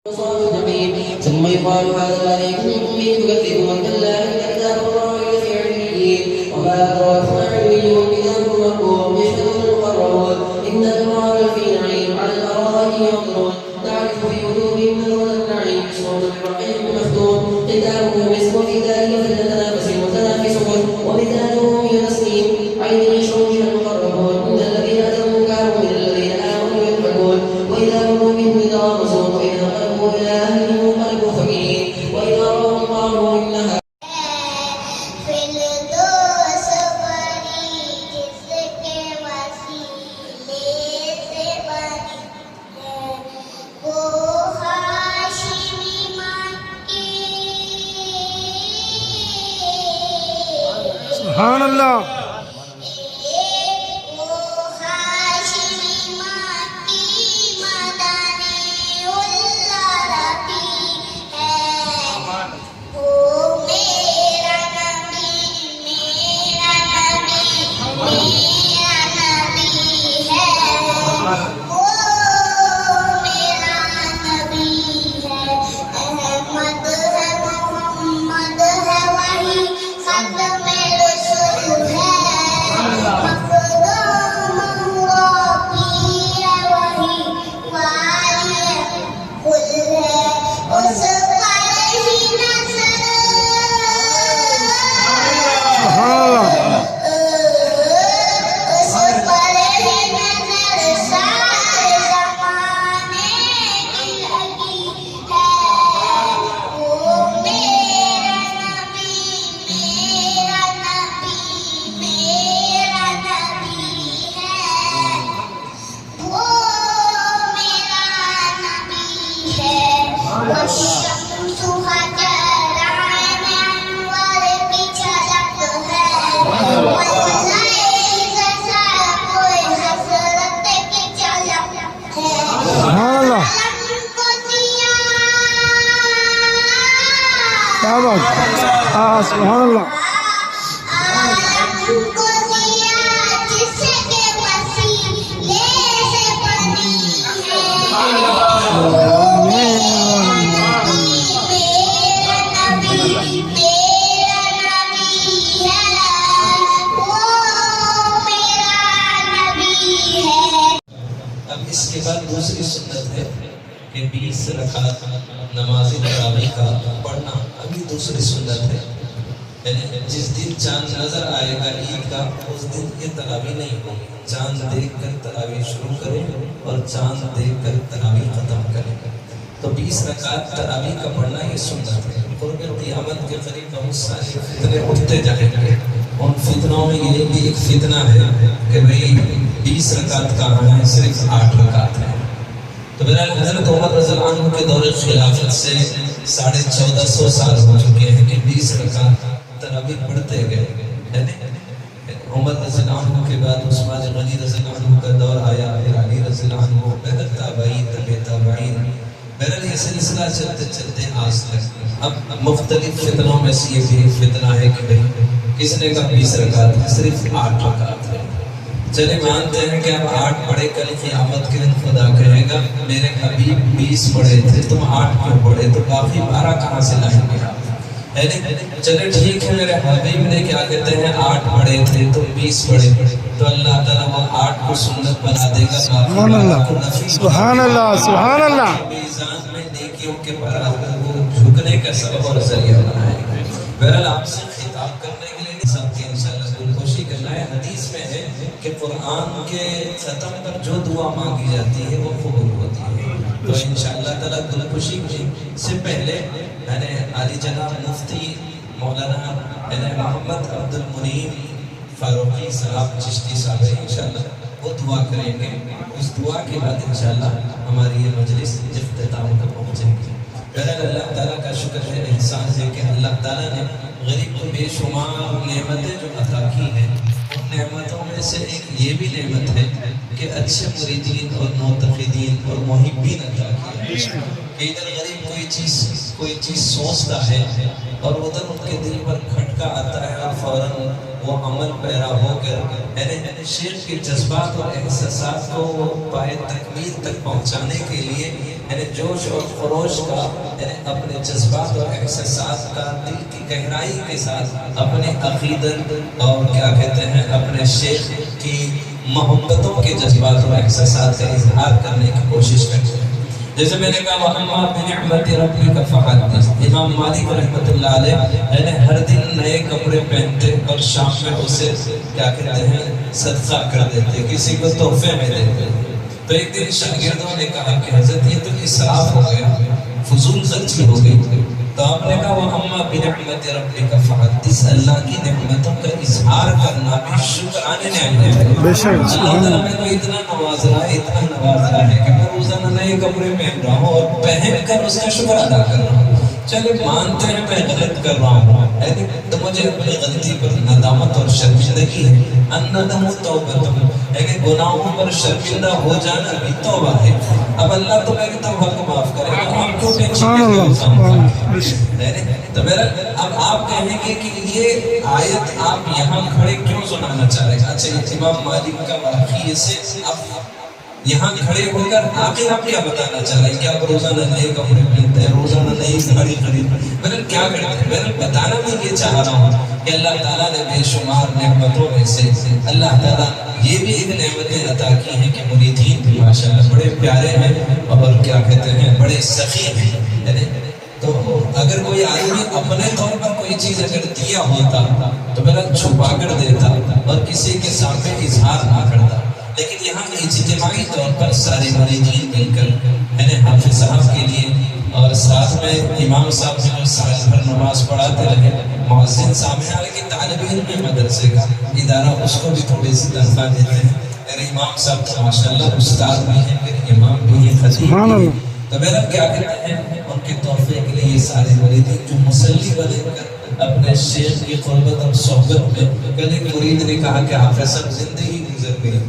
ثم يقال هذا عليكم به تكذبون كلا إن كتاب الله في عليين وما أدراك ما عليون كتاب مرقوم يشهده المقربون إن الأبرار في نعيم على الأرائك ينظرون تعرف في وجوههم نظرة النعيم يسرون برحيم مفتون ختامه مسك في ذلك فليتنافس المتنافسون ومزاجه من تسنيم عين يشرب بها المقربون إن الذين أجرموا كانوا من الذين آمنوا يضحكون وإذا مروا بهم يتغامزون وإذا انقلبوا إلى أهلهم انقلبوا فكهين وإذا رأوهم قالوا إنها سبحان اللہ سبحان اللہ اب اس کے بعد دوسری سنت ہے کہ 20 رکعت نماز تراویح کا پڑھنا ابھی دوسری سنت ہے. یعنی جس دن چاند نظر آئے گا عید کا اس دن یہ تراویح نہیں ہوگی. چاند دیکھ کر تراویح شروع کریں اور چاند دیکھ کر تراویح ختم کریں. تو 20 رکعت تراویح کا پڑھنا یہ سنت ہے. قرب قیامت کے قریب بہت سارے فتنے اٹھتے جائیں گے. ان فتنوں میں یہ بھی ایک فتنہ ہے کہ بھئی 20 رکعت کہاں ہے، صرف 8 رکعت ہے. تو بہرحال حضرت عمر رضی اللہ عنہ کے دور خلافت سے 1450 سال ہو چکے ہیں کہ 20 رکعت تراویح پڑھتے گئے. عمر رضی اللہ عنہ کے بعد عثمان غنی رضی اللہ عنہ کا دور آیا، پھر علی رضی اللہ عنہ، پھر تابعین، تبع تابعین. بہرحال یہ سلسلہ چلتے چلتے آج تک. اب مختلف فتنوں میں سے یہ بھی ایک فتنہ ہے کہ بھئی کس نے کہا 20 رکعت، صرف 8 رکعت ہے. چلے مانتے ہیں کہ اب 8 پڑھے، کل قیامت کے دن خدا کہے گا میرے حبیب 20 پڑھے تھے تم 8 کیوں پڑھے؟ تو کافی 12 کہاں سے لائیں گے آپ؟ چلے ٹھیک ہے، میرے حبیب نے کیا کہتے ہیں 8 پڑھے تھے تم 20 پڑھے، تو اللہ تعالیٰ وہ 8 کو سنت بنا دے گا. سبحان اللہ سبحان اللہ سبحان اللہ. میزان میں نیکیوں کے برابر وہ جھکنے کا سبب اور ذریعہ بنائے گا. بہرحال آپ سے خطاب کرنے کے لیے سب کی انشاءاللہ دل خوشی کرنا ہے. حدیث میں ہے کہ قرآن کے ختم پر جو دعا مانگی جاتی ہے وہ قبول ہوتی ہے. تو انشاءاللہ تعالیٰ دل خوشی سے پہلے میں نے علی جناب مفتی مولانا محمد عبد المنیم فاروقی صاحب چشتی صاحب ہے، انشاءاللہ وہ دعا کریں گے. اس دعا کے بعد انشاءاللہ ہماری یہ مجلس اختتام کو پہنچے گی. بہرحال اللہ تعالیٰ کا شکر ہے، احسان ہے کہ اللہ تعالیٰ نے غریب کو بے شمار نعمتیں جو عطا کی ہیں، ان نعمتوں میں سے ایک یہ بھی نعمت ہے کہ اچھے مریدین اور معتقدین اور محبین عطا کیا. کہ ادھر غریب کوئی چیز سوچتا ہے اور ادھر ان کے دل پر کھٹکا آتا ہے اور فوراً وہ عمل پیرا ہو کر یعنی شیخ کے جذبات اور احساسات کو پائے تکمیل تک پہنچانے کے لیے یعنی جوش اور خروش کا، یعنی اپنے جذبات اور احساسات کا دل کی گہرائی کے ساتھ اپنے عقیدت اور کیا کہتے ہیں اپنے شیخ کی محبتوں کے جذبات اور احساسات کا اظہار کرنے کی کوشش کرتے ہیں۔ جیسے میں نے کہا وَأَمَّا بِنِعْمَةِ رَبِّكَ فَحَدِّثْ، امام مالک رحمۃ اللہ علیہ ہر دن نئے کپڑے پہنتے اور شام میں اسے کیا کہتے ہیں صدقہ کر دیتے، کسی کو تحفے میں دیتے۔ تو ایک دن شاگردوں نے کہا کہ حضرت یہ تو اسراف ہو گیا، فضول خرچی ہو گئی۔ تو آپ نے کہا وَأَمَّا بِنِعْمَةِ رَبِّكَ فَحَدِّثْ، اللہ کی نعمتوں کا اظہار کرنا بھی شکرانے نعمت ہے۔ بے شک اللہ تعالیٰ میں تو اتنا نواز رہا ہے، اتنا نواز رہا ہے کہ میں روزانہ نئے کپڑے پہن رہا ہوں اور پہن کر اس کا شکر ادا کر رہا ہوں۔ چلے مانتے ہیں میں غلط کر رہا ہوں، تو مجھے اپنی غلطی پر ندامت اور شرمندگی ہے۔ الندم توبۃ، لیکن گناہوں پر شرمندہ ہو جانا بھی توبہ ہے۔ اب اللہ تو میری توبہ کو معاف کرے گا، آپ کیوں تو میرا اب آپ کہیں گے کہ یہ آیت آپ یہاں کھڑے کیوں سنانا چاہ رہے ہیں؟ اچھا امام مالک کا واقعے سے اب یہاں کھڑے ہو کر آخر آپ کیا بتانا چاہ رہے ہیں کہ آپ روزانہ نئے کپڑے پہنتے ہیں، روزانہ نئی گاڑی خریدتے ہیں، میں کیا کرتے ہیں؟ میں بتانا میں یہ چاہ رہا ہوں کہ اللہ تعالیٰ نے بے شمار نعمتوں میں سے اللہ تعالیٰ یہ بھی ایک نعمتیں عطا کی ہیں کہ مریدین بھی ماشاءاللہ بڑے پیارے ہیں اور کیا کہتے ہیں بڑے سخی ہیں۔ تو اگر کوئی آدمی اپنے طور پر کوئی چیز اگر دیا ہوتا تو میرا چھپا کر دیتا اور کسی کے سامنے اظہار نہ کرتا، لیکن یہاں اجتماعی طور پر سارے مریدین مل کر حافظ صاحب کے لیے اور ساتھ میں امام صاحب جو سال بھر نماز پڑھاتے رہے، مؤذن سامنے آ لیکن طالب علم مدرسے کا ادارہ اس کو بھی تھوڑی سی تنخواہ دیتے ہیں۔ میرے امام صاحب تو ماشاءاللہ استاد بھی ہیں، میرے امام بھی ہیں، خطیب بھی ہیں۔ تو میرا کیا کہتے ہیں ان کے تحفے کے لیے یہ سارے مریدین جو مسلی بنے کر اپنے شیخ کی قربت اور صحبت میں، کل ایک مرید نے کہا کہ حافظ صاحب زندگی گزر گئی،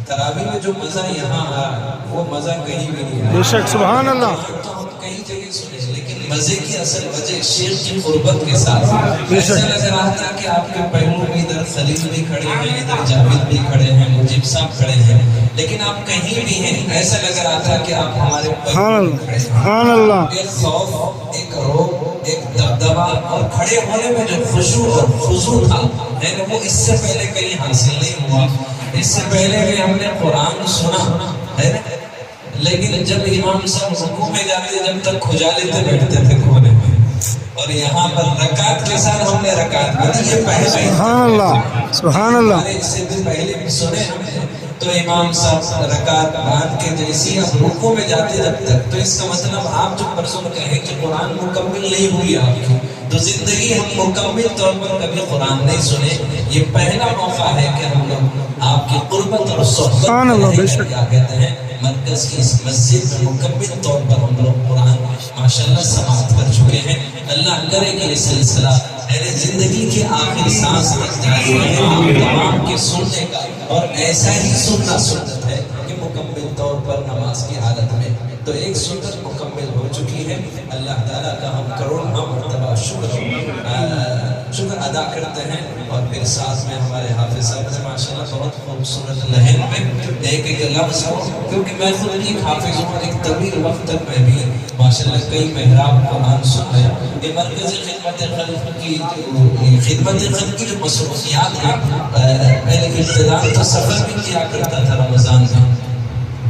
تراویح میں جو مزہ یہاں آیا وہ مزہ کہیں بھی نہیں آیا۔ بے شک سبحان اللہ۔ تو ہم کئی جگہ سنے لیکن مزے کی اصل وجہ شیخ کی قربت کے ساتھ ایسا لگ رہا تھا کہ آپ کے پہلو میں ادھر خلیل بھی کھڑے ہیں، ادھر جاوید بھی کھڑے ہیں، مجیب صاحب کھڑے ہیں، لیکن آپ کہیں بھی ہیں ایسا لگ رہا تھا کہ آپ ہمارے پہلو میں کھڑے ہیں۔ سبحان اللہ۔ ایک خوف، ایک روب، ایک دبدبا اور کھڑے ہونے میں جو خشوع اور خضوع تھا وہ اس سے پہلے کہیں حاصل نہیں ہوا۔ اس سے پہلے بھی ہم نے قرآن سنا ہے نا، لیکن جب امام صاحب رکوع میں جاتے جب تک کھجا لیتے بیٹھتے تھے کونے میں، اور یہاں پر رکعت کے ساتھ ہم نے رکعت پڑھی، یہ پہلے سبحان اللہ سبحان اللہ۔ اس سے بھی پہلے بھی سنے ہم نے، تو امام صاحب رکعت باندھ کے جیسی آپ رکوع میں جاتے جب تک، تو اس کا مطلب آپ جو پرسن کہیں کہ قرآن مکمل نہیں ہوئی آپ کی، تو زندگی ہم مکمل طور پر کبھی قرآن نہیں سنے۔ یہ پہلا موقع ہے کہ ہم لوگ آپ کی قربت اور صحبت کیا کہتے ہیں مرکز کی اس مسجد میں مکمل طور پر ہم لوگ قرآن ماشاءاللہ سماعت کر چکے ہیں۔ اللہ کرے کہ یہ سلسلہ میرے زندگی کے آخری سانس تک جاری رہے، آپ تمام کے سننے کا، اور ایسا ہی سننا سنت ہے کہ مکمل طور پر نماز کی حالت میں تو ایک سنت مکمل ہو چکی ہے۔ اللہ تعالیٰ کا ہم کروڑوں مرتبہ شکر ادا کرتے ہیں، اور پھر ساتھ میں ہمارے حافظ صاحب نے ماشاءاللہ بہت خوبصورت لہن میں ایک ایک لفظ ہو، کیونکہ میں خود ایک حافظ ہوں، ایک طویل وقت تک میں بھی ماشاءاللہ کئی محراب قرآن سنا ہے۔ یہ مرکز خدمت خلق کی جو مصروفیات ہیں، پہلے کے ابتداء تو سفر بھی کیا کرتا تھا رمضان میں،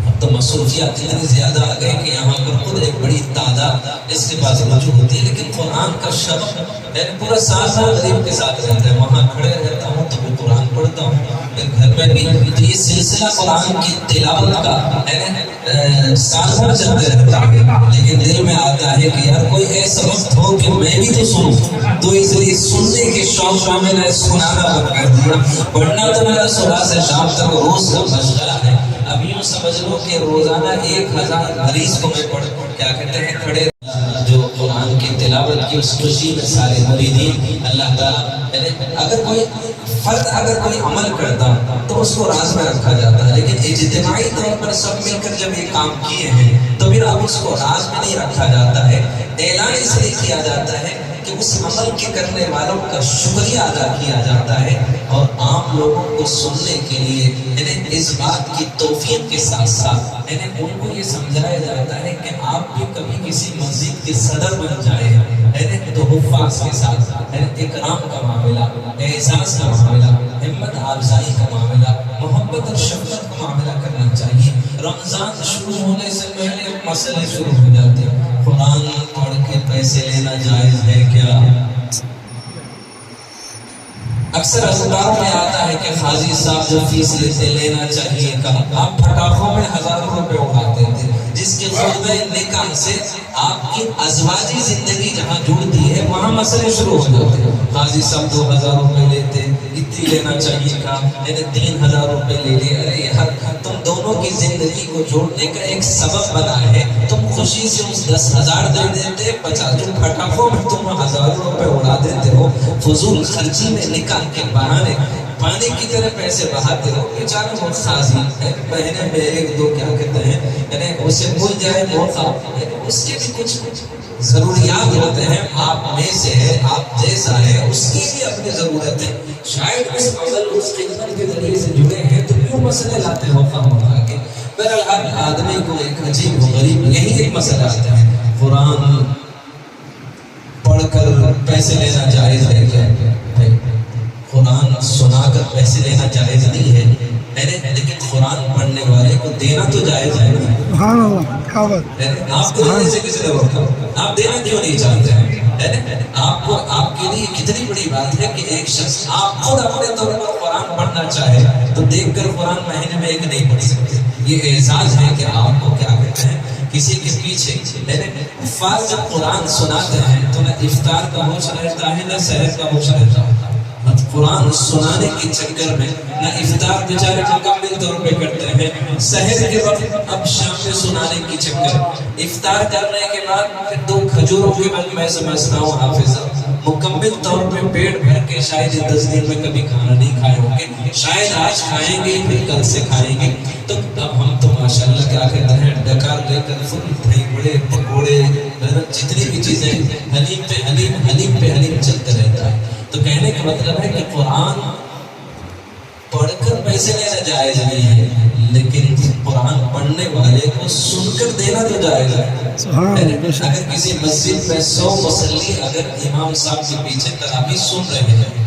اب تو مصروفیات اتنی زیادہ آ گئی کہ یہاں پر خود ایک بڑی تعداد اس کے پاس موجود ہوتی ہے، لیکن قرآن کا شبق پورا سال غریب کے ساتھ رہتا ہے، وہاں کھڑے رہتا ہوں تو میں قرآن پڑھتا ہوں، پھر گھر میں بھی تو یہ سلسلہ قرآن کی تلاوت کا سال بھر چلتے رہتا ہے، لیکن دل میں آتا ہے کہ یار کوئی ایسا وقت ہو کہ میں بھی تو سنوں، تو اس لیے سننے کے شوق میں نے سنانا بند کر دیا، ورنہ تو میرا صبح سے شام تک روز کا مشغلہ ہے۔ اب یوں سمجھ لو کہ روزانہ 1000 حدیث کو میں پڑھ کیا کہتے ہیں کھڑے جو قرآن کی تلاوت کی اس خوشی میں سارے مریدین اللہ تعالیٰ اگر کوئی فرد اگر کوئی عمل کرتا تو اس کو راز میں رکھا جاتا ہے، لیکن اجتماعی طور پر سب مل کر جب یہ کام کیے ہیں تو پھر اب اس کو راز میں نہیں رکھا جاتا ہے، اعلان اس لیے کیا جاتا ہے کہ اس عمل کے کرنے والوں کا شکریہ ادا کیا جاتا ہے، اور عام لوگوں کو سننے کے لیے انہیں اس بات کی توفیق کے ساتھ ساتھ انہیں ان کو یہ سمجھایا جاتا ہے کہ آپ بھی کبھی کسی مسجد کے صدر بن جائیں، تو حفاظ کے ساتھ اکرام کا معاملہ، اعزاز کا معاملہ، ہمت افزائی کا معاملہ، محبت اور شفقت کا معاملہ کرنا چاہیے۔ رمضان شروع ہونے سے پہلے مسئلے شروع ہو جاتے ہیں، قرآن پڑھ کے پیسے لینا جائز ہے کیا؟ اکثر اخبار میں آتا ہے کہ قاضی صاحب جو فیس لینا چاہیے کہا، آپ پٹاخوں میں ہزاروں روپے اڑاتے تھے، جس کے خطبہ نکاح سے آپ کی ازواجی زندگی جہاں جڑتی ہے وہاں مسئلے شروع ہو جاتے ہیں۔ قاضی صاحب 2000 روپے لیتے، اتنی لینا چاہیے کہا، 3000 روپے لے لیے۔ ارے یار، تم دونوں کی زندگی کو جوڑنے کا ایک سبب بنا ہے، تم خوشی سے اس 10,000 دے دیتے، 50 جو پٹاخوں میں تم 1000 روپے اڑا دیتے ہو، فضول خرچی میں نکاح کے بہانے پانی کی طرح پیسے بہاتے ہو۔ بیچارہ وہ قاضی مہینے میں 1-2 کیا کہتے ہیں، یعنی اسے مل جائے موقع، اس کے بھی کچھ ضروریات ہوتے ہیں، آپ میں سے ہے، آپ جیسا ہے، اس کی بھی اپنی ضرورت ہے۔ شاید اس عمل اس خدمت کے ذریعے سے جڑے ہیں تو کیوں مسئلے لاتے ہو خواہ کے؟ بہرحال ہر آدمی کو ایک عجیب و غریب یہی ایک مسئلہ آتا ہے، قرآن پڑھ کر پیسے لینا جائز ہے کیا؟ قرآن سنا کر پیسے لینا جائز نہیں ہے، لیکن قرآن پڑھنے والے کو دینا تو جائز ہے۔ سبحان اللہ، کیا بات! آپ کو دینے سے کسی نے روکا؟ آپ دینا کیوں نہیں چاہتے ہیں؟ آپ کو، آپ کے لیے کتنی بڑی بات ہے کہ ایک شخص آپ خود اپنے طور پر قرآن پڑھنا چاہے تو دیکھ کر قرآن مہینے میں ایک نہیں پڑھ سکتے۔ یہ اعزاز ہے کہ آپ کو کیا کہتے ہیں، کسی کے پیچھے حفاظ جب قرآن سناتے ہیں تو نہ افطار کا ہوش رہتا ہے نہ سحر کا ہوش رہتا ہے۔ قرآن سنانے کے چکر میں نہ افطار بیچارے مکمل طور پہ کرتے ہیں، سحر کے وقت اب شام میں سنانے کی چکر، افطار کرنے کے بعد پھر 2 کھجوروں کے بعد میں سمجھتا ہوں حافظ مکمل طور پہ پیٹ بھر کے شاید 10 دن میں کبھی کھانا نہیں کھائے ہوں گے، شاید آج کھائیں گے پھر کل سے کھائیں گے۔ تو اب ہم تو ماشاءاللہ کیا کہتے ہیں، ڈکار لے کر فل دہی بڑے پکوڑے جتنی بھی چیزیں حلیم پہ حلیم، حلیم پہ حلیم چلتے رہتا ہے۔ تو کہنے کا مطلب ہے کہ قرآن پڑھ کر پیسے لینا جائز نہیں ہے، لیکن قرآن پڑھنے والے کو سن کر دینا تو جائز ہے۔ اگر کسی مسجد میں 100 مصلی اگر امام صاحب کے پیچھے تراویح سن رہے ہیں،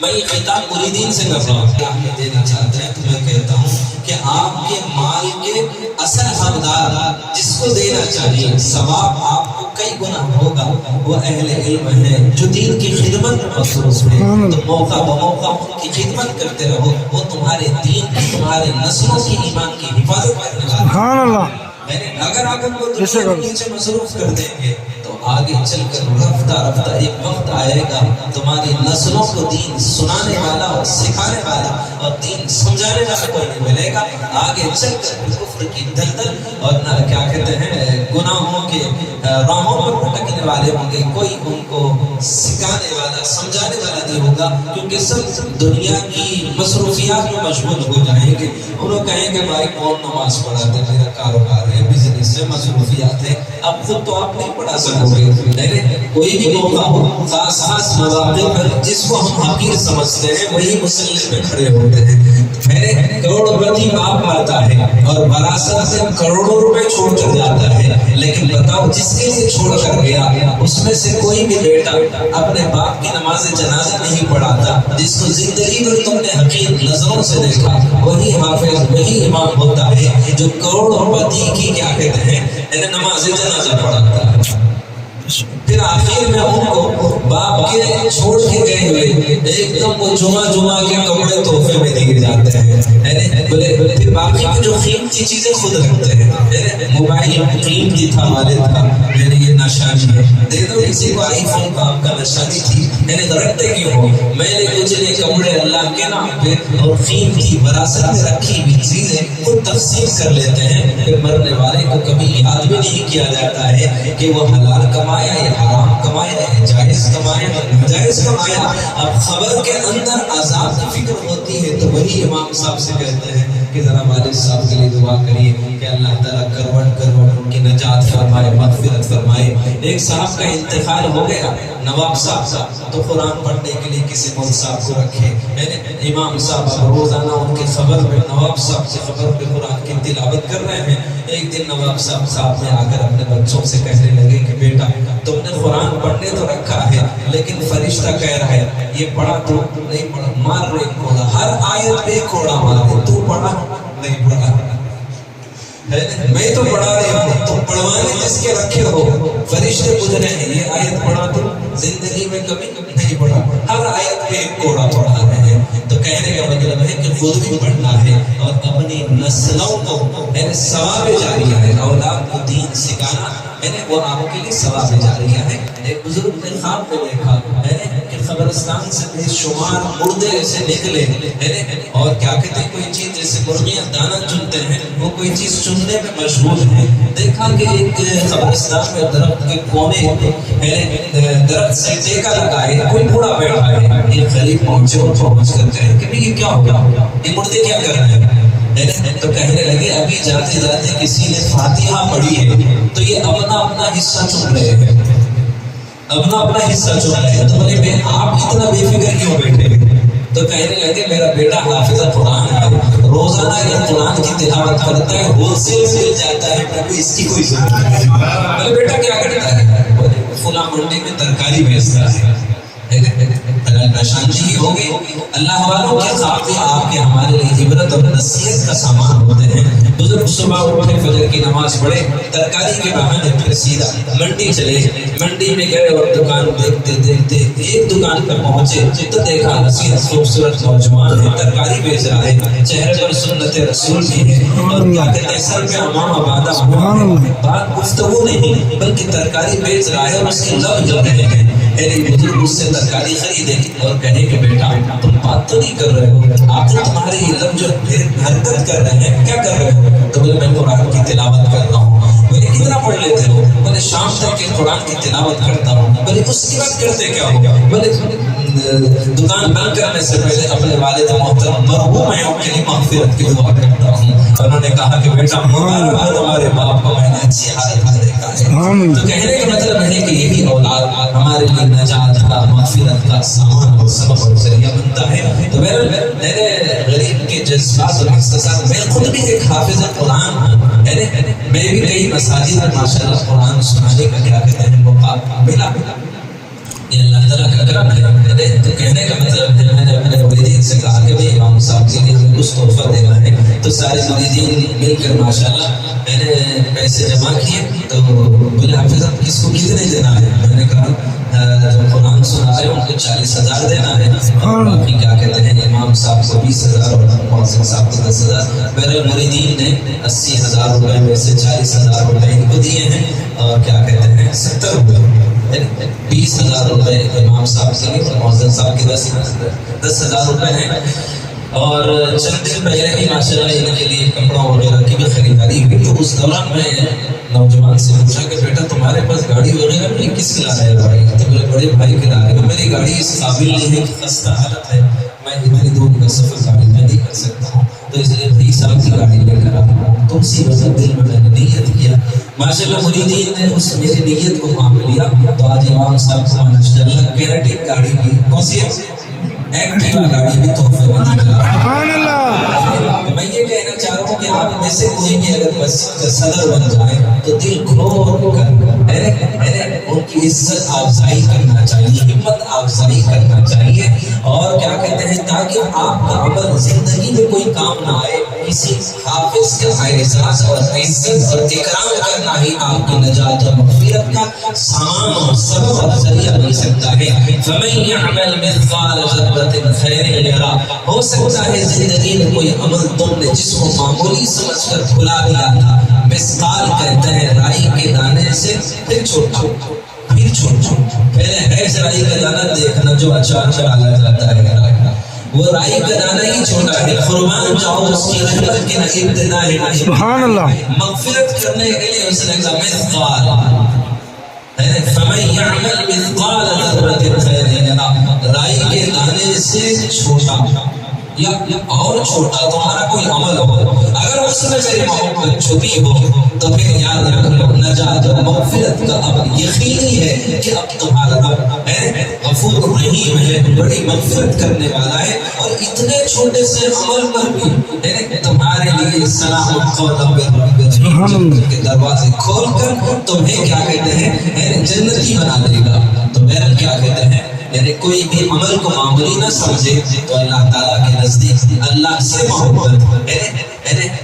میں یہ خطاب مریدین سے کر رہا ہوں، کیا ہمیں دینا چاہتے ہیں تو میں کہتا ہوں کہ آپ کے مال کے اصل حقدار جس کو دینا چاہیے، ثواب آپ کو کئی گنا ہوگا، وہ اہل علم ہیں جو دین کی خدمت میں مصروف ہیں، تو موقع بموقع ان کی خدمت کرتے رہو، وہ تمہارے دین کی، تمہارے نسلوں کی ایمان کی حفاظت کرنے والے۔ سبحان اللہ۔ اگر آپ ان کو دنیا کے نیچے مصروف کر دیں گے تو آگے چل کر رفتہ رفتہ ایک وقت آئے گا تمہاری نسلوں کو دین سنانے والا اور سکھانے والا اور دین سمجھانے والا کوئی نہیں ملے گا۔ آگے چل کر کفر کی دلدل اور کیا کہتے ہیں گناہوں کے راہوں پر بھٹکنے والے ہوں گے، کوئی ان کو سکھانے والا سمجھانے والا نہیں ہوگا، کیونکہ سب دنیا کی مصروفیات میں مشغول ہو جائیں گے۔ انہوں کہیں گے بھائی کون نماز پڑھاتے، میرا کاروبار ہے، بزنس سے مصروفیات ہے، اب خود تو آپ نہیں پڑھا سکو گے۔ کوئی بھی موقع ہو، خاص خاص مواقع پر جس کو ہم حقیر سمجھتے ہیں وہی مسلم میں کھڑے ہوتے ہیں۔ میرے کروڑپتی باپ آتا ہے اور وراثت سے کروڑوں روپے چھوڑ کر جاتا ہے، لیکن بتاؤ جس کے لیے چھوڑ کر گیا اس میں سے کوئی بھی بیٹا اپنے باپ کی نماز جنازہ نہیں پڑھاتا، جس کو زندگی میں تم نے حقیر نظروں سے دیکھا، وہی حافظ وہی امام ہوتا ہے جو کروڑپتی کی کیا کہتے ہیں نماز جنازہ پڑھاتا ہے۔ پھر آخر میں ان کو باپ کے چھوڑ کے گئے ہوئے ایک دم وہ جمعہ کے کپڑے تحفے میں دیے جاتے ہیں، بولے پھر باقی کی جو قیمتی چیزیں خود رکھتے ہیں۔ موبائل قیمتی تھا، والد تھا، میرے یہ نشانی ہے، دے دو کسی کو آئی فون کا آپ کا نشانی تھی، رکھتے کیوں ہو؟ میں نے کچھ کپڑے اللہ کے نام پہ اور قیمتی وراثت میں رکھی ہوئی چیزیں خود تقسیم کر لیتے ہیں۔ پھر مرنے والے کو کبھی یاد بھی نہیں کیا جاتا ہے کہ وہ حلال کمایا یا حرام کمایا ہے، جائز کمایا یا ناجائز کمایا۔ اب خبر کے اندر عذاب کی فکر ہوتی ہے تو وہی امام صاحب سے کہتے ہیں کہ ذرا والد صاحب کے لیے دعا کریے کہ اللہ تعالیٰ کروٹ کروٹ ان کی نجات فرمائے، مغفرت فرمائے۔ ایک صاحب کا انتقال ہو گیا، نواب صاحب، تو قرآن پڑھنے کے لیے کسی مول صاحب کو رکھے، امام صاحب روزانہ ان کی خبر میں، نواب صاحب کی خبر پہ قرآن کی تلاوت کر رہے ہیں۔ ایک دن نواب صاحب خواب میں آ کر اپنے بچوں سے کہنے لگے کہ بیٹا تم نے قرآن پڑھنے تو رکھا ہے لیکن فرشتہ کہہ رہا ہے یہ پڑھا تو نہیں پڑھا، مار رہے کوڑا، ہر آیت پہ کوڑا مارے، تو پڑھا نہیں پڑھا، میں تو پڑھا رہی ہوں، تم پڑھوانے جس کے رکھے ہو، فرشتے پوچھ رہے ہیں یہ آیت پڑھا تو زندگی میں کبھی نہیں پڑھا، ہر آیت پہ ایک کوڑا پڑھا رہے ہیں۔ تو کہنے کا مطلب ہے کہ خود بھی پڑھنا ہے اور اپنی نسلوں کو ثواب جاریہ ہے، اولاد کو دین سکھانا وہ آپ کے لیے ثواب جاریہ ہے۔ ایک بزرگ نے خواب میں دیکھا کہ قبرستان سے بے شمار مردے ایسے نکلے اور کیا کہتے ہیں کوئی چیز جیسے مرغیاں دانا چنتے ہیں وہ کوئی چیز چننے میں مشغول ہیں۔ دیکھا کہ ایک قبرستان میں درخت کے کونے درخت سے ٹیکا لگا ہے، کوئی بوڑھا بیٹھا ہے، ایک غریب پہنچے اور پہنچ کر کہے کہ یہ کیا ہوگا، یہ مردے کیا کر رہے ہیں؟ تو کہنے لگے ابھی جاتے جاتے کسی نے فاتحہ پڑھی ہے تو یہ اپنا حصہ چن رہے ہیں، اپنا حصہ چن رہے ہیں۔ تو بولے آپ اتنا بے فکر کیوں بیٹھے؟ تو کہنے لگے میرا بیٹا حافظ قرآن ہے، روزانہ یہ قرآن کی تلاوت کرتا ہے، ہول سیل مل جاتا ہے، کوئی اس کی کوئی ضرورت نہیں۔ بولے بیٹا کیا کرتا ہے؟ فلاں منڈی میں ترکاری بیچتا ہے۔ شانتی ہو گئی۔ اللہ والوں کے خواب بھی آپ کے ہمارے لیے عبرت اور نصیحت کا سامان ہوتے ہیں۔ بزرگ صبح اٹھے، فجر کی نماز پڑھے، ترکاری کے بہانے پھر سیدھا منڈی چلے، منڈی میں گئے اور دکان دیکھتے دیکھتے ایک دکان پہ پہنچے تو دیکھا حسین خوبصورت نوجوان ہے، ترکاری بیچ رہا ہے، چہرے پر سنت رسول بھی ہے اور کیا کہتے ہیں سر پہ امامہ باندھا ہوا ہے، بات گفتگو نہیں بلکہ ترکاری بیچ رہا ہے اور اس کے لب جل رہے ہیں۔ بزرگ اس سے ترکاری خریدے اور کہے کہ بیٹا تم بات تو نہیں کر رہے ہو، آپ تمہارے یہ لب جو حرکت کر رہے ہیں کیا کر رہے ہو؟ تو بولے میں قرآن کی تلاوت کرتا ہوں۔ بولے کتنا پڑھ لیتے ہو؟ بولے شام تک کے قرآن کی تلاوت کرتا ہوں۔ بولے اس کے بعد کرتے کیا ہو؟ بولے دکان بند کرنے سے پہلے اپنے والد محترم مرحوم ہیں ان کے لیے مغفرت کی دعا کرتا ہوں۔ انہوں نے کہا کہ بیٹا ہمارے باپ کو میں نے اچھی حالت میں دیکھا ہے۔ تو کہنے کا مطلب ہے کہ یہی اولاد ہمارے لیے نجات کا، مغفرت کا سامان اور سبب اور ذریعہ بنتا ہے۔ تو میرے غریب کے جذبات اور احساسات، میں خود بھی ایک حافظ قرآن ہوں، میں بھی کئی مساجد میں ماشاءاللہ قرآن سنانے کا کیا کہتے ہیں موقع ملا، یہ اللہ تعالیٰ کا کرم ہے۔ تو کہنے کا مطلب ہے میں نے اپنے مریدین سے کہا کہ بھائی امام صاحب کے لیے کچھ تحفہ دینا ہے، تو سارے مریدین مل کر ماشاءاللہ میں نے پیسے جمع کیے۔ تو بولے حافظ صاحب کس کو کتنے دینا ہے؟ میں نے کہا جو قرآن سنا رہے ان کو 40,000 دینا ہے، باقی کیا کہتے ہیں امام صاحب کو 20,000 اور محسن صاحب کو 10,000۔ میرے مریدین نے 80,000 روپے میں سے 40,000 روپے ان کو دیے ہیں اور کیا کہتے ہیں 70 روپے 20,000 روپے امام صاحب کے لیے اور محسن صاحب کے 10,000 روپے ہیں۔ اور چند دن پہلے ہی ماشاءاللہ ان کے لیے کپڑوں وغیرہ کی بھی خریداری ہوئی۔ تو اس دوران میں نوجوان سے پوچھا کہ بیٹا تمہارے پاس گاڑی وغیرہ نہیں، کس کے لا رہے ہو گاڑی؟ تو بولے بڑے بھائی کے لا رہے ہو، میری گاڑی اس قابل نہیں ہے کہ خستہ حالت ہے، میں اتنی دور کا سفر گاڑی میں نہیں کر سکتا ہوں، تو اس لیے بھائی صاحب کی گاڑی لے کر آتا ہوں۔ تو اسی وجہ دل میں نے نیت کیا، ماشاءاللہ مریدین نے اس میری نیت کو مان لیا۔ تو آج امام صاحب کو ماشاءاللہ کیریٹک گاڑی کی، کون سی ہے؟ ایکٹیوا گاڑی بھی تحفے میں دی جا رہی ہے۔ میں یہ کہنا چاہ رہا ہوں کہ آپ میں سے کوئی بھی اگر مسجد کا صدر بن جائے تو دل کھول کر ان کی عزت افزائی کرنا چاہیے، ہمت افزائی کرنا چاہیے، اور کیا کہتے ہیں تاکہ آپ کا عمل زندگی میں کوئی کام نہ آئے، کسی حافظ کا اعزاز اور عزت اور اکرام کرنا ہی آپ کی نجات اور مغفرت کا سامان اور سبب اور ذریعہ بن سکتا ہے۔ فَمَن يَعْمَلْ مِثْقَالَ ذَرَّةٍ خَيْرًا يَرَهُ، ہو سکتا ہے زندگی میں کوئی عمل تم نے جس کو معمولی سمجھ کر بھلا دیا تھا، مثقال کہتے ہیں رائی کے دانے سے پھر چھوٹا، پھر چھوٹا، پہلے ہے رائی کا دانہ دیکھنا جو اچار ڈالا جاتا ہے، وہ رائی کا دانہ ہی چھوٹا ہے، قربان جاؤ اس کی رحمت کے نہ ابتدا ہے سبحان اللہ۔ مغفرت کرنے کے لیے اس نے کہا مثقال، فَمَن يَعْمَلْ مِثْقَالَ ذَرَّةٍ خَيْرًا يَرَهُ، رائی کے دانے سے چھوٹا، یا اور چھوٹا تمہارا کوئی عمل ہو، اگر اس میں میری محبت چھپی ہو تو پھر یاد رکھو نجات و مغفرت کا اب یقینی ہے کہ اب تمہارا رب ہے غفور رحیم ہے، بڑی مغفرت کرنے والا ہے، اور اتنے چھوٹے سے عمل پر بھی تمہارے لیے سلام قولا من رب رحیم کے دروازے کھول کر تمہیں کیا کہتے ہیں جنتی بنا دے گا۔ تو میرا کیا کہتے ہیں یعنی کوئی بھی عمل کو معمولی نہ سمجھے تو اللہ تعالیٰ کے نزدیک اللہ سے محبت،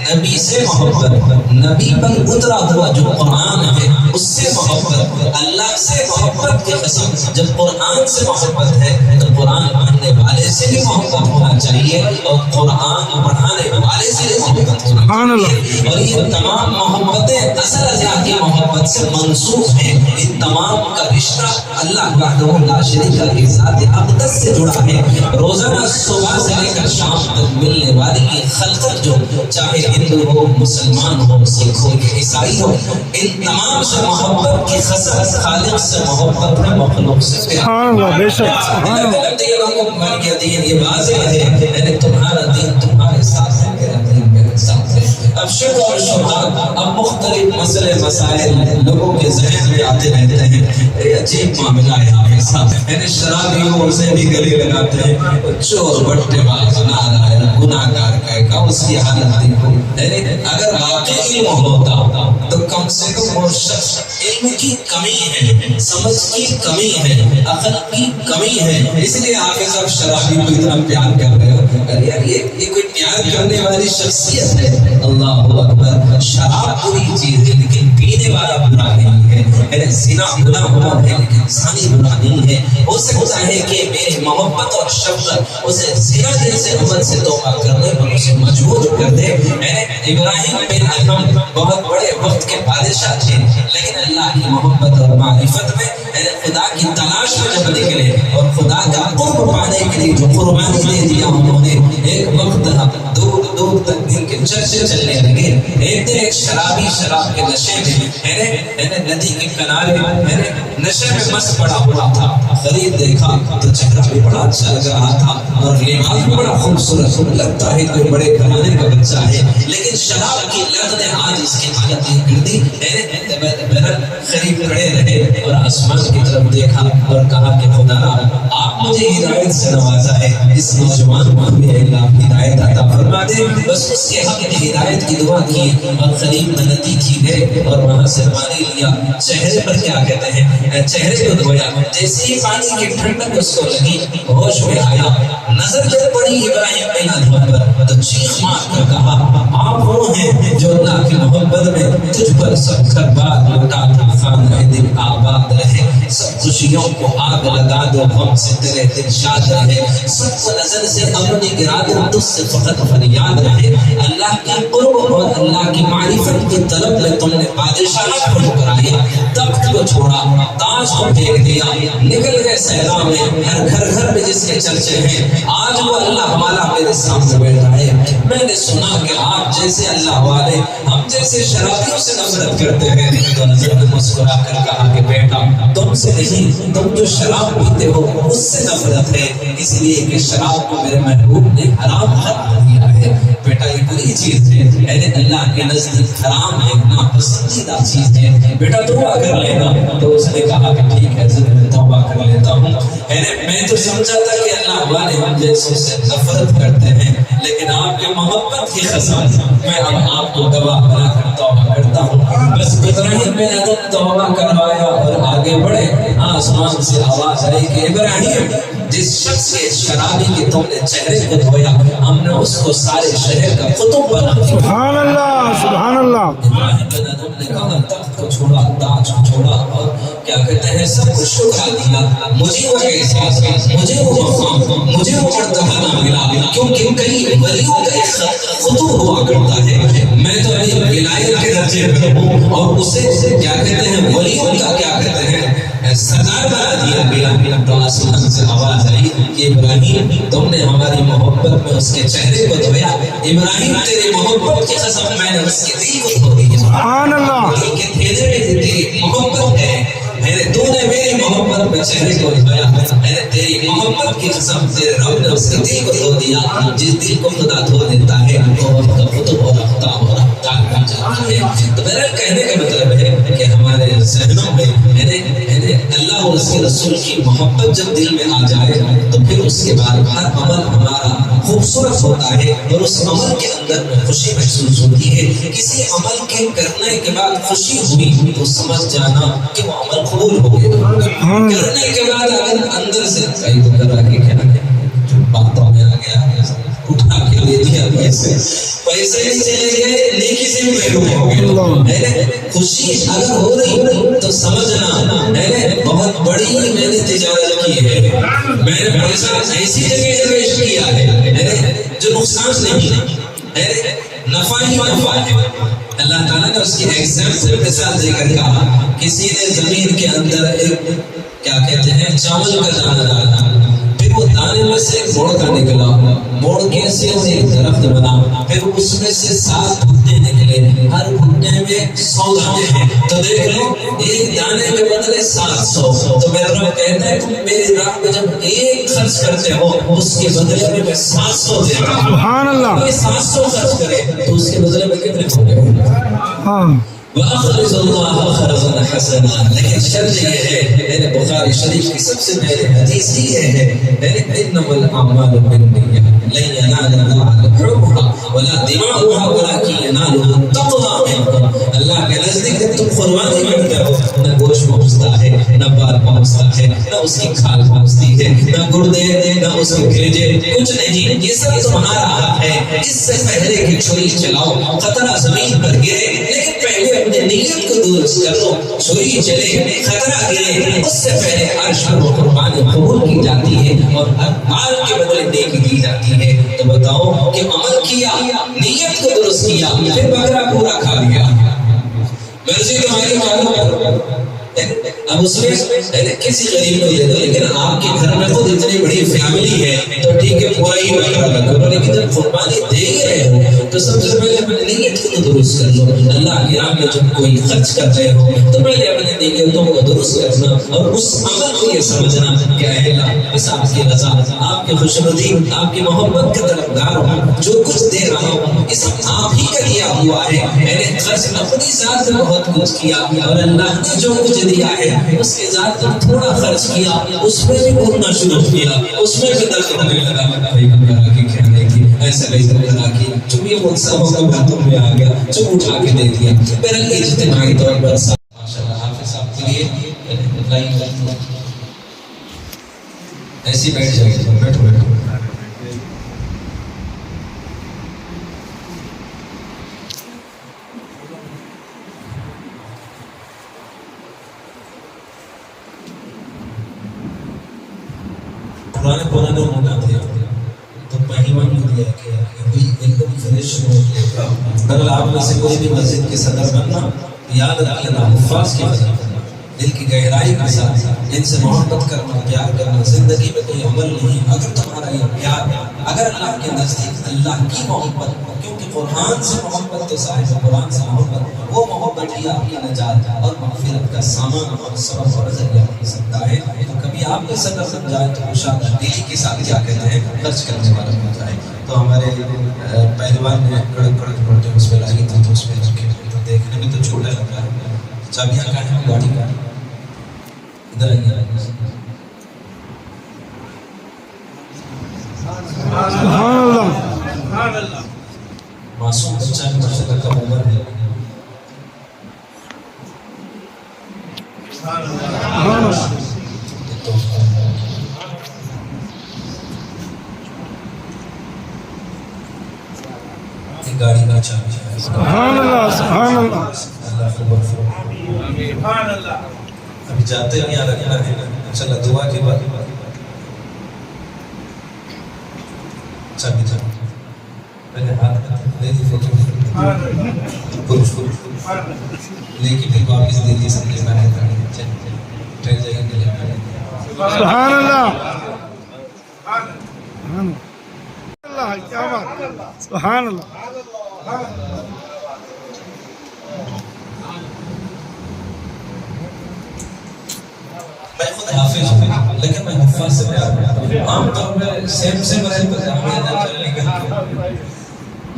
نبی سے محبت، نبی پر اترا ہوا جو قرآن ہے اس سے محبت، اللہ سے محبت کی قسم جب قرآن سے محبت ہے تو قرآن پڑھنے والے سے بھی محبت ہونا چاہیے اور قرآن پڑھانے والے سے بھی محبت ہونا چاہیے، اور یہ تمام محبتیں اصل ذاتی محبت سے منسوخ ہیں۔ ان تمام کا رشتہ اللہ وحدہ لا شریک له کی ذات اقدس سے جڑا ہے۔ روزانہ صبح سے لے کر شام تک ملنے والی یہ خلقت جو چاہے ہندو ہو، مسلمان ہو، سکھ ہو، عیسائی ہو، ان تمام سے محبت کی خصلت خالق سے محبت ہے، مخلوق سے پیار۔ بے شک یہ واضح ہے تمہارا دین تمہارے ساتھ ہے، میرا دین میرے ساتھ ہے۔ اب شب اور شبہات، اب مختلف مسئلے مسائل لوگوں کے ذہن میں آتے رہتے ہیں، یہ عجیب معاملہ ہے ہمارے ساتھ، شرابیوں سے بھی گلے لگاتے ہیں، چور بٹے باز گناہ گار کا اس کی حالت دیکھو۔ اگر واقعی علم ہوتا تو کم سے کم وہ شخص علم کی کمی ہے، سمجھ کی کمی ہے، عقل کی کمی ہے، اس لیے حافظ صاحب شرابی کو اتنا پیار کر رہے ہو۔ ارے یار یہ کوئی پیار کرنے والی شخصیت ہے؟ اللہ اکبر۔ شراب بری چیز ہے لیکن پینے والا برا نہیں ہے، زنا گناہ ہوا ہے لیکن انسانی گناہ نہیں ہے۔ ہو سکتا ہے کہ میری محبت اور شفقت اسے زنا جیسے عمل سے توبہ کرنے پر اسے مجبور کر دے۔ ابراہیم بن ادھم بہت بڑے وقت کے بادشاہ تھے، لیکن اللہ کی محبت اور معرفت میں خدا کی تلاش میں جب نکلے اور خدا کا قرب پانے کے لیے جو قربانی دے دیا انہوں نے، ایک وقت دور دور تک دن کے چرچے چلنے لگے۔ ایک دن ایک شرابی شراب کے نشے میں ندی کے کنارے نشے میں مست پڑا ہوا تھا، قریب دیکھا تو چہرہ بھی بڑا اچھا لگ رہا تھا اور لباس بھی بڑا خوبصورت لگتا ہے، کوئی بڑے گھرانے کا بچہ ہے، لیکن شراب کی لت نے آج اس کی حالت یہ کر دی۔ قریب کھڑے رہے اور آسمان کی طرف دیکھا اور کہا کہ خدا آپ مجھے ہدایت سے نوازا ہے، اس نوجوان کو بھی اللہ ہدایت عطا فرما دے۔ بس اس کے حق میں ہدایت کی دعا کی اور قریب میں ندی تھی گئے اور وہاں سے پانی لیا، چہرے پر کیا کہتے ہیں چہرے کو دھویا، جیسے ہی پانی کی ٹھنڈک اس کو لگی ہوش میں آیا، نظر جب پڑی ابراہیم بن ادھم پر تو چیخ مار کر کہا آپ وہ ہیں جو اللہ کی محبت میں تجھ پر سب گھر بار لوٹا تھا، خانہ دل آباد رہے، سب خوشیوں کو آگ لگا دو، ہم سے تیرے دل شاد رہے، سب کو نظر سے امن گرا دو، تجھ سے فقط فریاد رہے۔ اللہ کے قرب اور اللہ کی معرفت کی طلب میں تم نے بادشاہت کو ٹھکرایا، تخت کو چھوڑا، تاج کو پھینک دیا، نکل گئے صحرا میں، ہر گھر گھر میں جس کے چرچے ہیں، آج وہ اللہ والا میرے سامنے بیٹھا ہے۔ میں نے سنا کہ آپ جیسے اللہ والے ہم جیسے شرابیوں سے نفرت کرتے ہیں، تو حضرت نے مسکرا کر کہا کہ بیٹا تم سے نہیں، تم جو شراب پیتے ہو اس سے نفرت ہے، اس لیے کہ شراب کو میرے محبوب نے حرام قرار دیا ہے۔ بیٹا یہ بری چیز ہے، اللہ کے نزدیک حرام ہے، ناپسندیدہ چیز ہے، بیٹا توبہ کر لینا۔ تو اس نے کہا کہ ٹھیک ہے حضرت میں توبہ کر لیتا ہوں۔ میں تو سمجھا تھا کہ اللہ والے ہم جیسوں سے نفرت کرتے ہیں، لیکن آپ کے محبت کی قسم میں اب آپ کو گواہ بنا کر توبہ کرتا ہوں۔ بس ابراہیم بن ادھم توبہ کروایا اور آگے بڑھے، آسمان سے آواز آئی کہ ابراہیم جس شخص کے شرابی کے تم نے چہرے کو دھویا ہم نے اس کو سارے شہر کا قطب بنا دیا۔ سبحان اللہ سبحان اللہ۔ ابراہیم بن ادھم نے کہا تخت کو چھوڑا، تاج کو چھوڑا اور کیا کہتے ہیں سب کو شکر دیا، مجھے وہ احساس، مجھے وہ مقام، مجھے وہ مرتبہ نہ ملا، کیونکہ کئی ولیوں کا ایک قطب ہوا کرتا ہے، میں تو ابھی ولایت کے درجے پہ ہوں اور اسے کیا کہتے ہیں ولیوں کا کیا کہتے ہیں سردار بنا دیا گیا۔ تو آسمان سے آواز آئی کہ ابراہیم تم نے ہماری محبت میں اس کے چہرے کو دھویا، ابراہیم تیری محبت کی قسم میں نے اس کے دل کو دھو دیا۔ سبحان اللہ۔ کہ تیرے میں تیری محبت ہے، میں نے تو نے میری محبت میں چہرے کو دھویا، میں نے تیری محبت کی قسم تیرے رب نے اس کے دل کو دھو دیا، جس دل کو خدا دھو دیتا ہے وہ وقت خطب اور اختاب اور اختاب بن جاتا ہے۔ تو میرا کہنے کا مطلب ہے کہ ہمارے ذہنوں میں اللہ اور اس کے رسول کی محبت جب دل میں آ جائے تو پھر اس کے بعد ہر عمل ہمارا خوبصورت ہوتا ہے اور اس عمل کے اندر میں خوشی محسوس ہوتی ہے۔ کسی عمل کے کرنے کے بعد خوشی ہوئی تو سمجھ جانا کہ وہ عمل قبول ہو گیا۔ کرنے کے بعد اگر اندر سے کئی تو کرا کے کہنا جو باتوں میں آ گیا اٹھا کے لے دیا پیسے بھی چلے گئے، نیکی سے بھی محروم ہو گئے۔ خوشی اگر ہو رہی تو سمجھنا بہت بڑی میں نے تجارت کی ہے، میں نے پیسہ ایسی جگہ انویسٹ کیا ہے جو نقصان نہیں ہے، نفع ہی نفع ہے۔ اللہ تعالیٰ نے اس کی ایگزامپل مثال دے کر کہا کسی نے زمین کے اندر ایک کیا کہتے ہیں چاول کا دانہ ڈالا، پھر وہ دانے میں سے ایک موڑ کا نکلا، موڑ کے سے ایک درخت بنا، پھر اس میں سے 7 بھٹے نکلے، ہر بھٹے میں 100 دانے ہیں، تو دیکھ لو ایک دانے کے بدلے 700۔ تو میرا رب کہتا ہے تم میری راہ میں جب ایک خرچ کرتے ہو اس کے بدلے میں 700 دیتا ہوں۔ سبحان اللہ۔ کوئی 700 خرچ کرے تو اس کے بدلے میں کتنے ہوں گے؟ ہاں وَأَقْرِضُ اللَّهَ قَرْضًا حَسَنًا۔ لیکن شرط یہ ہے بخاری شریف کی سب سے پہلے حدیث یہ ہے إِنَّمَا الْأَعْمَالُ بِالنِّيَّاتِ لَن يَنَالَ اللَّهَ لُحُومُهَا وَلَا دِمَاؤُهَا وَلَكِنْ يَنَالُهُ التَّقْوَىٰ مِنكُمْ۔ اللہ کے نزدیک جب تم قربانی کرتے ہو نہ گوشت پہنچتا ہے، نہ بال پہنچتا ہے، نہ اس کی کھال پہنچتی ہے، نہ گردے، نہ اس کے کلیجے، کچھ نہیں، یہ سب تمہارا ہے۔ اس سے پہلے کہ چھری چلاؤ خطرہ زمین پر گرے، لیکن پہلے اپنے نیت کو درست کر لو، چھری چلے خطرہ گرے اس سے پہلے عرش پر وہ قربانی قبول کی جاتی ہے اور ہر مال کے بدلے نیکی دی جاتی ہے۔ تو بتاؤ کہ عمل کیا، نیت کو درست کیا، پھر بکرا پورا کھا لیا، مرضی تمہاری معلوم اب اس میں کسی غریب کو دے دو، لیکن آپ کے گھر میں خود اتنی بڑی فیملی ہے تو ٹھیک ہے پورا ہی بکرا رکھو، لیکن جب قربانی دے ہی رہے ہو تو سب سے پہلے اپنے نیت کو درست کر لو۔ اللہ کی راہ میں جب کوئی خرچ کر رہے ہو تو پہلے اپنے نیتوں کو درست کرنا اور اس عمل کو یہ سمجھنا کہ اے اللہ بس آپ کی رضا، آپ کی خوشنودی، آپ کی محبت کا طلبگار ہوں، جو کچھ دے رہا ہوں یہ سب آپ ہی کا دیا ہوا ہے۔ میں نے خرچ اپنی ذات میں بہت کچھ کیا اور اللہ نے جو کچھ دیا ہے اس کے ذات میں تھوڑا خرچ کیا، اس میں بھی بھولنا شروع کیا، اس میں بھی درد ہونے لگا، بھائی بکرا کی کہنے کی ایسا نہیں بکرا کی چم یہ وہ سب کا باتوں میں آ گیا، چم اٹھا کے دے دیا۔ میرا اجتماعی طور پر ماشاءاللہ حافظ صاحب کے لیے ایسی بیٹھ جائے، بیٹھو بیٹھو۔ پرانے موقع تھے تو پہلوان کو دیا گیا کہ ایک دم فریش ہو گیا۔ اگر آپ میں سے کوئی بھی مسجد کے صدر بننا یاد رکھ لینا، حفاظ کی وجہ دل کی گہرائی کے ساتھ ان سے محبت کرنا، پیار کرنا، زندگی میں کوئی عمل نہیں اگر تمہارا یہ پیار اگر اللہ کے نزدیک اللہ کی محبت، کیونکہ قرآن سے محبت تو صاحب قرآن سے محبت، وہ محبت ہی آپ کی نجات اور مغفرت کا سامان اور سبب اور ذریعہ ہو سکتا ہے۔ تو کبھی آپ کے صدر بن جائے تو انشاءاللہ دلی کے ساتھ کیا کہتے ہیں خرچ کرنے والا ہو جائے۔ تو ہمارے پہلوان نے کڑک کڑک پڑتے اس پہ لائی تھی تو اس پہ رکھے تو دیکھنے میں تو چھوٹا لگتا ہے۔ چابیاں کہاں ہیں گاڑی کا؟ ادھر آئیے۔ سبحان اللہ۔ معصوم بچہ ہے، ماشاءاللہ کم عمر ہے۔ گاڑی کا چابی ہے۔ سبحان اللہ، سبحان اللہ۔ اللہ خبر سبحان اللہ۔ ابھی جاتے ہیں یہاں رکھنا ہے انشاءاللہ دعا کے بعد چابی چابی پہلے ہاتھ لے دی فوٹو لیکن پھر واپس دے دی سمجھے میں ٹرین جائیں گے۔ سبحان اللہ، سبحان اللہ، کیا بات، سبحان اللہ۔ میں خود حافظ ہوں لیکن میں حفاظ سے پیار کرتا ہوں. عام طور پہ سیم رہے تو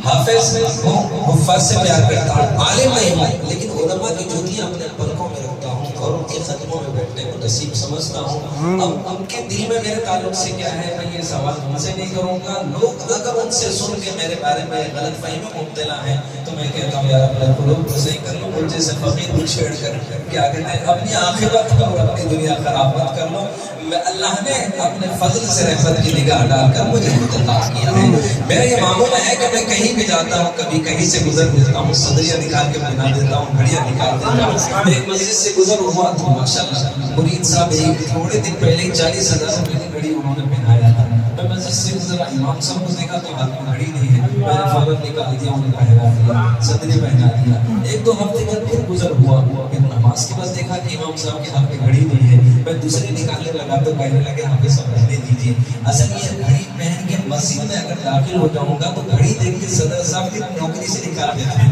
حافظ ہوں، حفاظ سے پیار کرتا ہوں. عالم نہیں ہوں لیکن علماء کی جوتیاں اپنے پلکوں میں رکھتا ہوں اور ان کے قدموں میں بیٹھنے کو نصیب سمجھتا ہوں. اب ان کے دل میں میرے تعلق سے کیا ہے میں یہ سوال ان سے نہیں کروں گا. لوگ اگر ان سے سن کے میرے بارے میں غلط فہمی میں مبتلا ہیں تو میں کہتا ہوں یار اپنے قلوب کو صحیح کر لو. مجھ جیسے فقیر کو چھیڑ کر کیا کہتے ہیں اپنی آخرت اور اپنی دنیا خراب مت کر لو. اللہ نے اپنے فضل سے رحمت کی نگاہ ڈال کر مجھے عطا کیا ہے. میرا یہ معمول ہے کہ میں کہیں بھی جاتا ہوں کبھی کہیں سے گزر دیتا ہوں صدریہ نکال کے بنا دیتا ہوں گھڑیاں نکال دیتا ہوں. ایک مسجد سے گزر ہوا تو ماشاءاللہ مرید صاحب ایک تھوڑے دن پہلے 40,000 روپے کی گھڑی انہوں نے پہنایا تھا. میں مسجد سے گزرا امام صاحب کو دیکھا تو ہاتھ میں گھڑی نہیں ہے. میں نے فوراً نکال دیا انہیں پہنا دیا صدریہ پہنا دیا. ایک دو ہفتے بعد پھر گزر ہوا پھر نماز کے بعد دیکھا کہ امام صاحب کے ہاتھ میں گھڑی نہیں ہے. میں دوسری نکالنے لگا تو کہنے لگے ہمیں سب رہنے دیجیے. اصل یہ گھڑی پہن کے مسجد میں اگر داخل ہو جاؤں گا تو گھڑی دیکھ کے صدر صاحب کی نوکری سے نکال دیتے ہیں.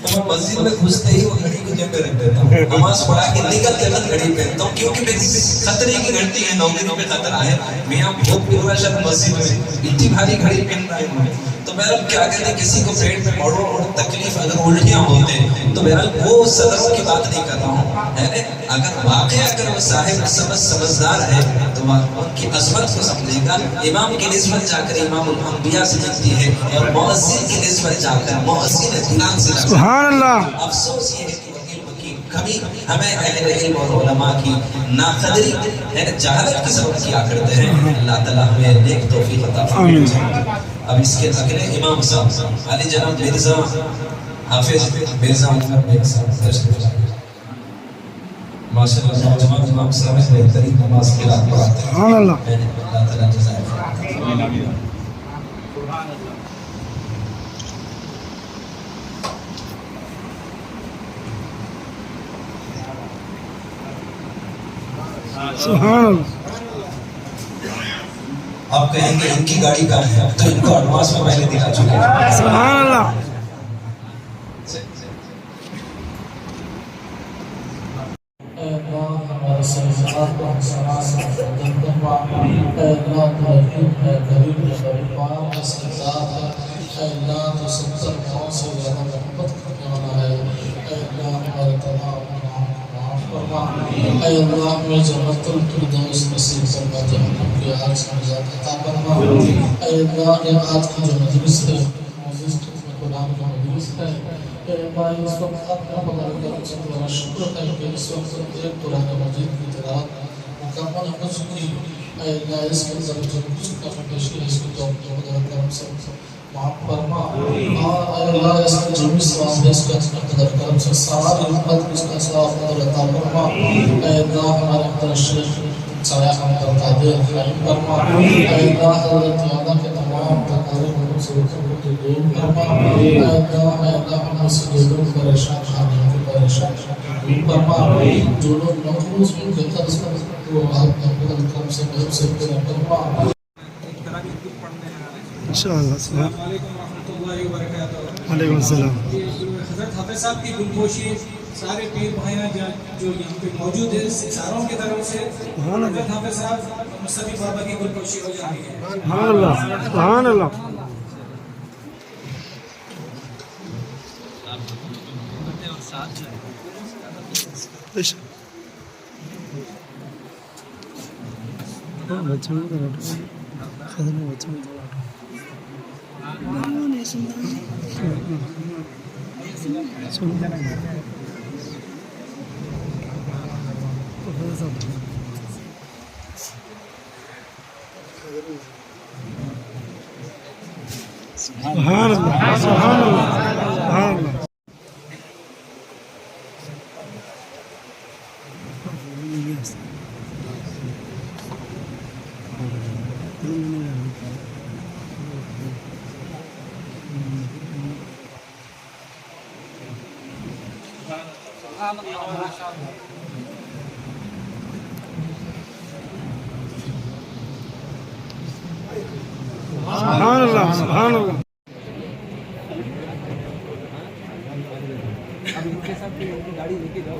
تو میں مسجد میں گھستے ہی وہ گھڑی کو جیب میں رکھ دیتا ہوں. نماز پڑھا کے نکلتے وقت گھڑی پہنتا ہوں کیونکہ میری خطرے کی گھڑی ہے نوکریوں پہ خطرہ ہے. میاں بہت پورا شب مسجد میں اتنی بھاری گھڑی پہن رہا ہے تو بہرحال کیا کہتے ہیں کسی کو پیٹ میں مڑو اور تکلیف اگر الٹیاں ہوتے تو بہرحال وہ صدروں کی بات نہیں کر رہا ہوں. اگر واقعہ اگر وہ صاحب سمجھدار ہے تو ان کی عظمت کو سمجھے گا. امام کی نسبت جا کر امام الانبیاء سے ملتی ہے اور مؤذن کی نسبت جا کر مؤذن دلان سے لگتی ہے. سبحان اللہ. افسوس یہ ہے کہ علم کی کمی ہمیں اہل علم اور علماء کی ناقدری جہالت کی سبب کیا کرتے ہیں. اللہ تعالیٰ ہمیں نیک توفیق عطا فرمائے. اب اس کے اگلے امام صاحب علی جناب مرزا حافظ مرزا عمر مرزا تشریف لائے. ماشاءاللہ نوجوان امام صاحب بہترین نماز کی رات پڑھاتے ہیں. سبحان اللہ. اللہ تعالیٰ جزائے فرمائے. سبحان اللہ. آپ کہیں گے ان کی گاڑی کہاں ہے تو ان کو ایڈوانس میں پہلے دکھا چکے ہیں. سبحان اللہ. ہمارے سرزاد کو سماج سے مقدم کروا. اللہ تو رحیم ہے کریم ہے غریبان کا سرزاد ہے. اللہ تو 70 ماؤں سے زیادہ محبت کرنے والا ہے. اللہ ہمارے تمام معاف فرما. اے اللہ ہمیں جنت الفردوس نصیب فرما. جہنم کی آگ سے نجات عطا فرما. اے اللہ یہ آج کی جو مجلس ہے معزز ختم قرآن کا مجلس ہے. اے اللہ اس وقت اپنا بغیر کا تمہارا شکر ہے کہ اس وقت ایک قرآن مجید کی تلاوت مکمل ہو چکی. اے اللہ اس کے اندر جو کچھ کا پیش ہے اس کو تو قدرت کرم سے معاف فرما. اے اللہ اس کے جو بھی ثواب ہے اس کا قدر کرم سے ساری امت اس کا ثواب قدر عطا فرما. اے اللہ ہمارے اندر شیخ سایہ ہم پر تعبیر رحم فرما. اے اللہ حضرت یادہ کے تمام تقارب ان سے کو دور فرما. اے اللہ ہم سے جو لوگ پریشان ہیں ان کو پریشان دور فرما. جو لوگ محفوظ ان کے قرض پر وہ آپ نے قدر کرم سے محب سے فرما. انشاءاللہ. السلام علیکم ورحمۃ اللہ وبرکاتہ. وعلیکم السلام. حضرت حافظ صاحب کی گلپوشی سارے پیر بھائیاں جو یہاں پہ موجود ہیں ساروں کی طرف سے حضرت حافظ صاحب مصطفی بابا کی گلپوشی ہو جاتی ہے. سبحان اللہ. سبحان اللہ. سبحان اللہ. سبحان اللہ. سبحان اللہ. سبحان اللہ. سبحان اللہ. اب ان کے ساتھ گاڑی لے کے جاؤ